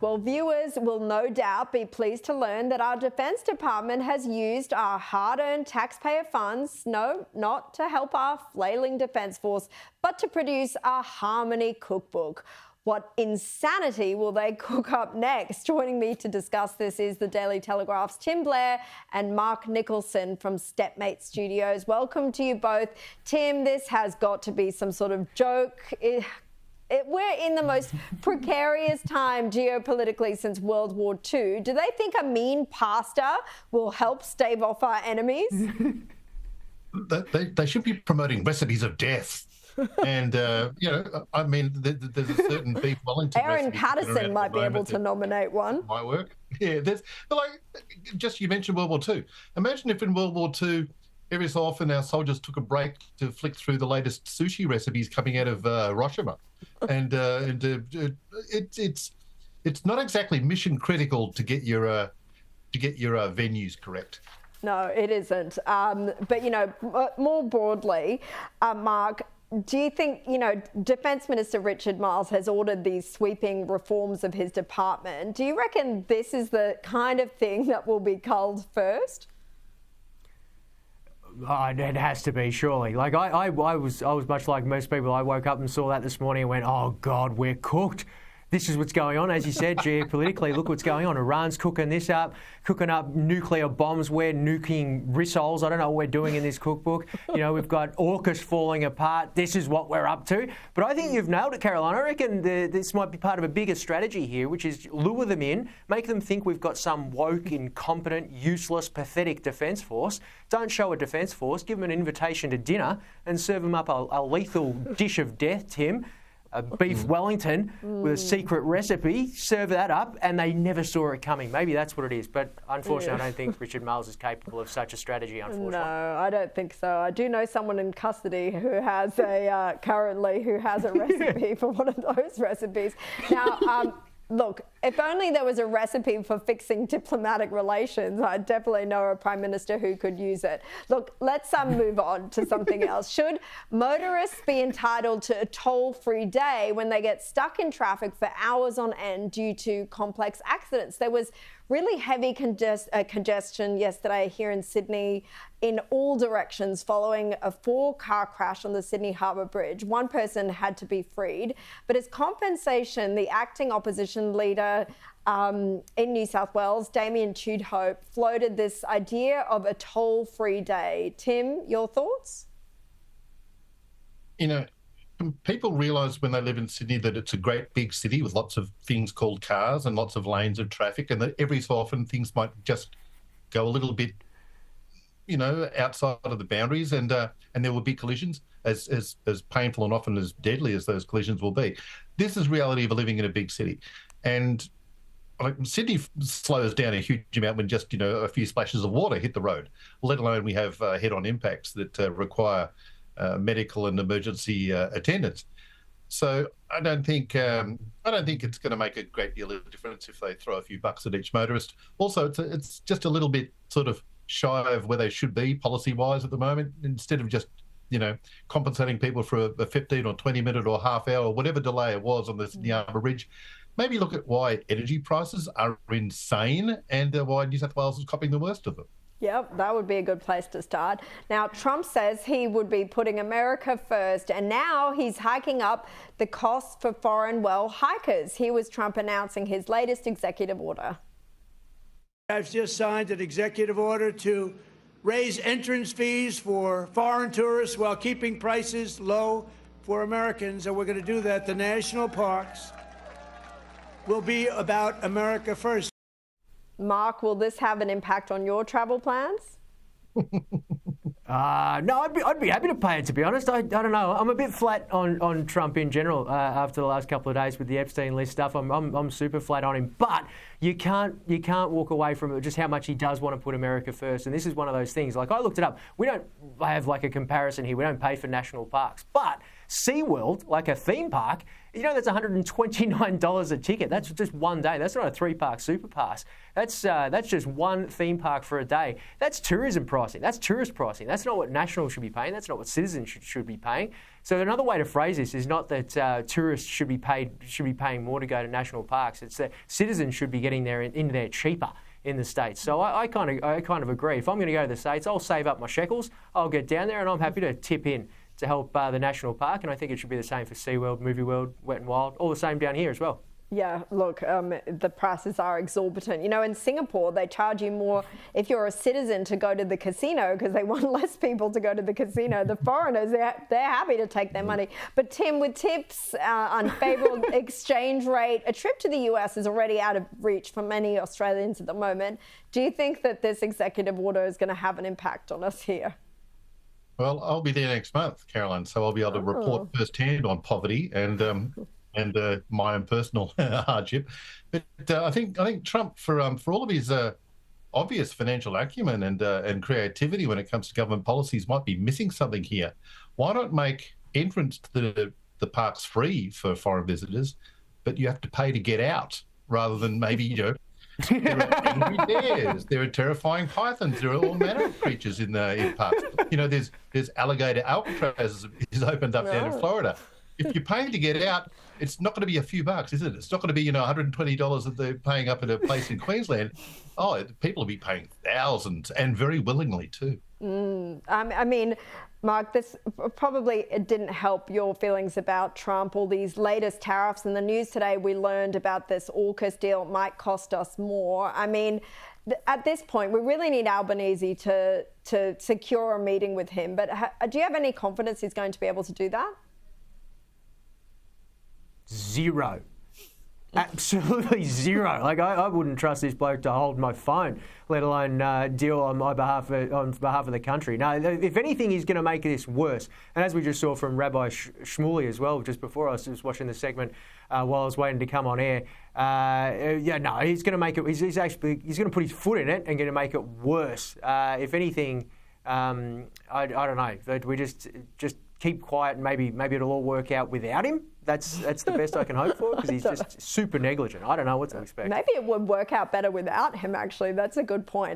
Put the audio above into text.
Well, viewers will no doubt be pleased to learn that our Defence Department has used our hard-earned taxpayer funds, no, not to help our flailing Defence Force, but to produce a Harmony cookbook. What insanity will they cook up next? Joining me to discuss this is the Daily Telegraph's Tim Blair and Mark Nicholson from Stepmate Studios. Welcome to you both. Tim, this has got to be some sort of joke. We're in the most precarious time geopolitically since World War II. Do they think a mean pasta will help stave off our enemies? They should be promoting recipes of death. And, I mean, there's a certain beef Wellington Aaron Patterson might be able to nominate one. My work. Yeah, you mentioned World War II. Imagine if in World War II, every so often our soldiers took a break to flick through the latest sushi recipes coming out of Hiroshima. And it's not exactly mission critical to get your venues correct. No, it isn't. But more broadly, Mark, do you think, Defence Minister Richard Marles has ordered these sweeping reforms of his department? Do you reckon this is the kind of thing that will be culled first? It has to be, surely. Like I was much like most people. I woke up and saw that this morning and went, "Oh God, we're cooked." This is what's going on, as you said, geopolitically. Look what's going on. Iran's cooking this up, cooking up nuclear bombs. We're nuking rissoles. I don't know what we're doing in this cookbook. We've got AUKUS falling apart. This is what we're up to. But I think you've nailed it, Caroline. I reckon this might be part of a bigger strategy here, which is lure them in, make them think we've got some woke, incompetent, useless, pathetic defence force. Don't show a defence force. Give them an invitation to dinner and serve them up a lethal dish of death, Tim. A beef Wellington with a secret recipe, serve that up, and they never saw it coming. Maybe that's what it is. But unfortunately, I don't think Richard Marles is capable of such a strategy, unfortunately. No, I don't think so. I do know someone in custody who has a recipe for one of those recipes. Now, look, if only there was a recipe for fixing diplomatic relations, I definitely know a Prime Minister who could use it. Look, let's move on to something else. Should motorists be entitled to a toll-free day when they get stuck in traffic for hours on end due to complex accidents? There was really heavy congestion yesterday here in Sydney in all directions following a 4-car crash on the Sydney Harbour Bridge. One person had to be freed, but as compensation, the acting opposition leader in New South Wales, Damien Tudhope, floated this idea of a toll-free day. Tim, your thoughts? People realise when they live in Sydney that it's a great big city with lots of things called cars and lots of lanes of traffic, and that every so often things might just go a little bit, outside of the boundaries, and there will be collisions, as painful and often as deadly as those collisions will be. This is reality of living in a big city, and Sydney slows down a huge amount when just a few splashes of water hit the road, let alone we have head-on impacts that require medical and emergency attendance. So I don't think it's going to make a great deal of difference if they throw a few bucks at each motorist. Also, it's just a little bit sort of shy of where they should be policy-wise at the moment. Instead of just compensating people for a 15 or 20 minute or half hour or whatever delay it was on the Sydney Harbour Bridge, maybe look at why energy prices are insane and why New South Wales is copying the worst of them. Yep, that would be a good place to start. Now, Trump says he would be putting America first, and now he's hiking up the costs for foreign well hikers. Here was Trump announcing his latest executive order. I've just signed an executive order to raise entrance fees for foreign tourists while keeping prices low for Americans, and we're going to do that. The national parks will be about America first. Mark, will this have an impact on your travel plans? No, I'd be happy to pay it, to be honest. I don't know. I'm a bit flat on Trump in general after the last couple of days with the Epstein list stuff. I'm super flat on him. But you can't walk away from it, just how much he does want to put America first. And this is one of those things. Like, I looked it up. We don't have like a comparison here. We don't pay for national parks. But SeaWorld, like a theme park, you know, that's $129 a ticket. That's just one day. That's not a 3-park super pass. That's just one theme park for a day. That's tourism pricing. That's tourist pricing. That's not what nationals should be paying. That's not what citizens should be paying. So another way to phrase this is not that tourists should be paying more to go to national parks. It's that citizens should be getting there in there cheaper in the States. So I kind of agree. If I'm going to go to the States, I'll save up my shekels. I'll get down there, and I'm happy to tip in to help the national park, and I think it should be the same for SeaWorld, Movie World, Wet and Wild, all the same down here as well. Yeah, look, the prices are exorbitant. You know, in Singapore, they charge you more if you're a citizen to go to the casino because they want less people to go to the casino. The foreigners, they're happy to take their money. But Tim, with tips, unfavorable exchange rate, a trip to the US is already out of reach for many Australians at the moment. Do you think that this executive order is going to have an impact on us here? Well, I'll be there next month, Caroline, so I'll be able to report firsthand on poverty and my own personal hardship. But I think Trump, for all of his obvious financial acumen and creativity when it comes to government policies, might be missing something here. Why not make entrance to the parks free for foreign visitors, but you have to pay to get out, rather than maybe, you know, there are angry bears, there are terrifying pythons, there are all manner of creatures in parks. You know, there's alligator Alcatraz is opened up down in Florida. If you're paying to get out, it's not going to be a few bucks, is it? It's not going to be, you know, $120 that they're paying up at a place in Queensland. Oh, people will be paying thousands, and very willingly too. I mean, Mark, this probably didn't help your feelings about Trump. All these latest tariffs in the news today, we learned about this AUKUS deal might cost us more. I mean, at this point, we really need Albanese to secure a meeting with him. But do you have any confidence he's going to be able to do that? Zero. Absolutely zero. Like, I wouldn't trust this bloke to hold my phone, let alone deal on behalf of the country. No, if anything, he's going to make this worse. And as we just saw from Rabbi Shmuley as well, just before I was just watching the segment while I was waiting to come on air, he's going to make it. He's going to put his foot in it and going to make it worse. If anything, I don't know. We just keep quiet, and maybe it'll all work out without him. That's the best I can hope for, because he's just super negligent. I don't know what to expect. Maybe it would work out better without him, actually. That's a good point.